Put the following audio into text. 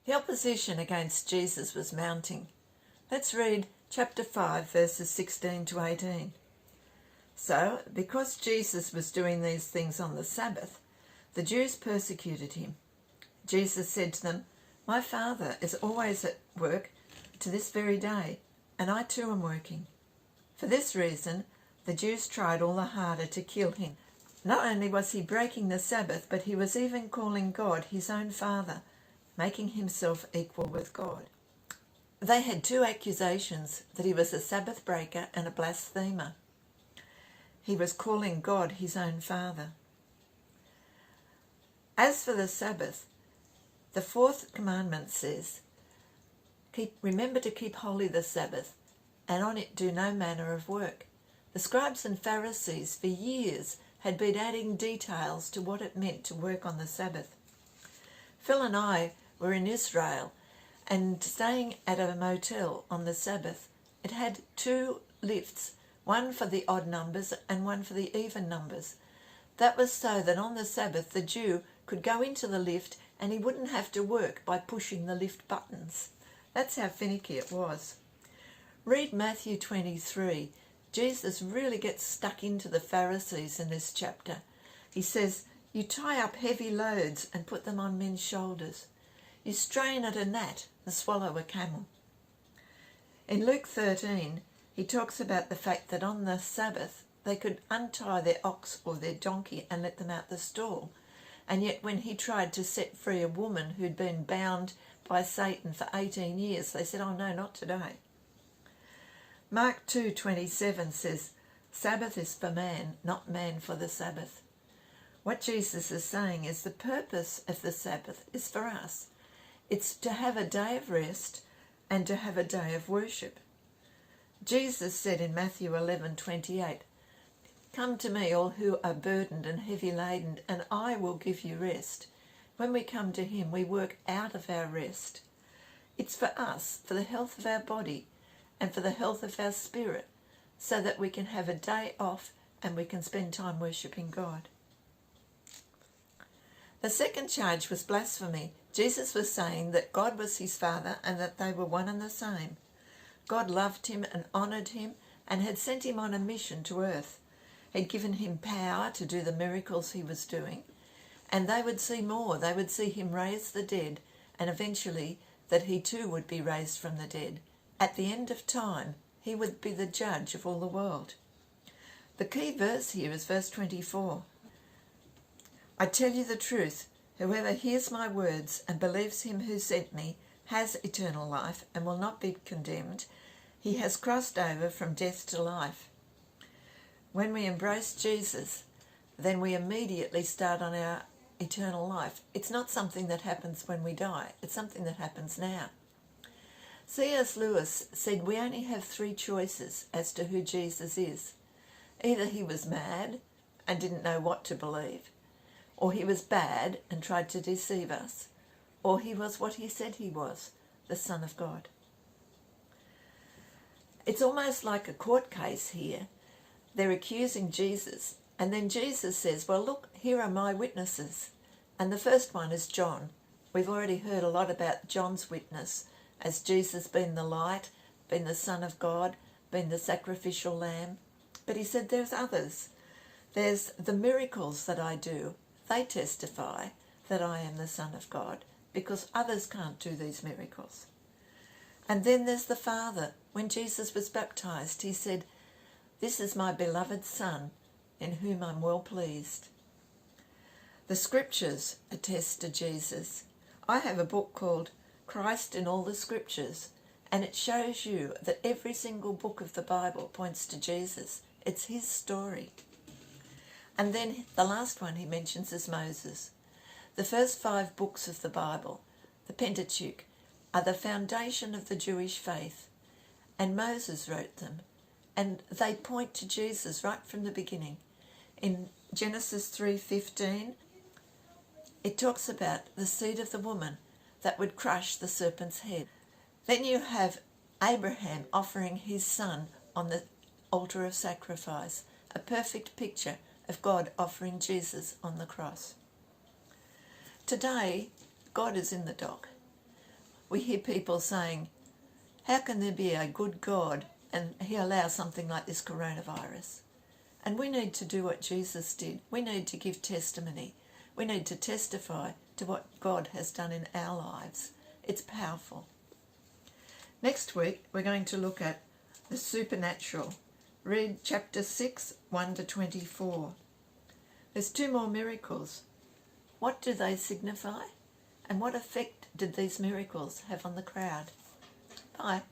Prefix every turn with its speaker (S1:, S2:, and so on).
S1: The opposition against Jesus was mounting. Let's read chapter 5, verses 16 to 18. So, because Jesus was doing these things on the Sabbath, the Jews persecuted him. Jesus said to them, "My Father is always at work to this very day, and I too am working." For this reason, the Jews tried all the harder to kill him. Not only was he breaking the Sabbath, but he was even calling God his own Father, making himself equal with God. They had two accusations, that he was a Sabbath breaker and a blasphemer. He was calling God his own Father. As for the Sabbath, the fourth commandment says, remember to keep holy the Sabbath, and on it do no manner of work. The scribes and Pharisees for years had been adding details to what it meant to work on the Sabbath. Phil and I were in Israel and staying at a motel on the Sabbath. It had two lifts, one for the odd numbers and one for the even numbers. That was so that on the Sabbath the Jew could go into the lift and he wouldn't have to work by pushing the lift buttons. That's how finicky it was. Read Matthew 23. Jesus really gets stuck into the Pharisees in this chapter. He says, "You tie up heavy loads and put them on men's shoulders. You strain at a gnat and swallow a camel." In Luke 13, he talks about the fact that on the Sabbath they could untie their ox or their donkey and let them out the stall. And yet when he tried to set free a woman who'd been bound by Satan for 18 years, they said, "Oh no, not today." Mark 2:27 says, "Sabbath is for man, not man for the Sabbath." What Jesus is saying is the purpose of the Sabbath is for us. It's to have a day of rest and to have a day of worship. Jesus said in Matthew 11:28, "Come to me, all who are burdened and heavy laden, and I will give you rest." When we come to him, we work out of our rest. It's for us, for the health of our body and for the health of our spirit, so that we can have a day off and we can spend time worshipping God. The second charge was blasphemy. Jesus was saying that God was his Father and that they were one and the same. God loved him and honoured him and had sent him on a mission to earth. He'd given him power to do the miracles he was doing, and they would see more. They would see him raise the dead, and eventually that he too would be raised from the dead. At the end of time, he would be the judge of all the world. The key verse here is verse 24. "I tell you the truth, whoever hears my words and believes him who sent me has eternal life and will not be condemned. He has crossed over from death to life." When we embrace Jesus, then we immediately start on our eternal life. It's not something that happens when we die. It's something that happens now. C.S. Lewis said we only have three choices as to who Jesus is. Either he was mad and didn't know what to believe, or he was bad and tried to deceive us, or he was what he said he was, the Son of God. It's almost like a court case here. They're accusing Jesus, and then Jesus says, "Well, look, here are my witnesses." And the first one is John. We've already heard a lot about John's witness as Jesus being the light, being the Son of God, being the sacrificial lamb. But he said there's others. There's the miracles that I do. They testify that I am the Son of God, because others can't do these miracles. And then there's the Father. When Jesus was baptized, he said, "This is my beloved Son, in whom I'm well pleased." The scriptures attest to Jesus. I have a book called Christ in All the Scriptures, and it shows you that every single book of the Bible points to Jesus. It's his story. And then the last one he mentions is Moses. The first 5 books of the Bible, the Pentateuch, are the foundation of the Jewish faith, and Moses wrote them, and they point to Jesus right from the beginning. In Genesis 3:15, it talks about the seed of the woman that would crush the serpent's head. Then you have Abraham offering his son on the altar of sacrifice, a perfect picture of God offering Jesus on the cross. Today, God is in the dock. we hear people saying, how can there be a good God and he allows something like this coronavirus? And we need to do what Jesus did. We need to give testimony. We need to testify to what God has done in our lives. It's powerful. Next week, we're going to look at the supernatural. Read chapter 6, 1 to 24. There's 2 more miracles. What do they signify? And what effect did these miracles have on the crowd? Bye.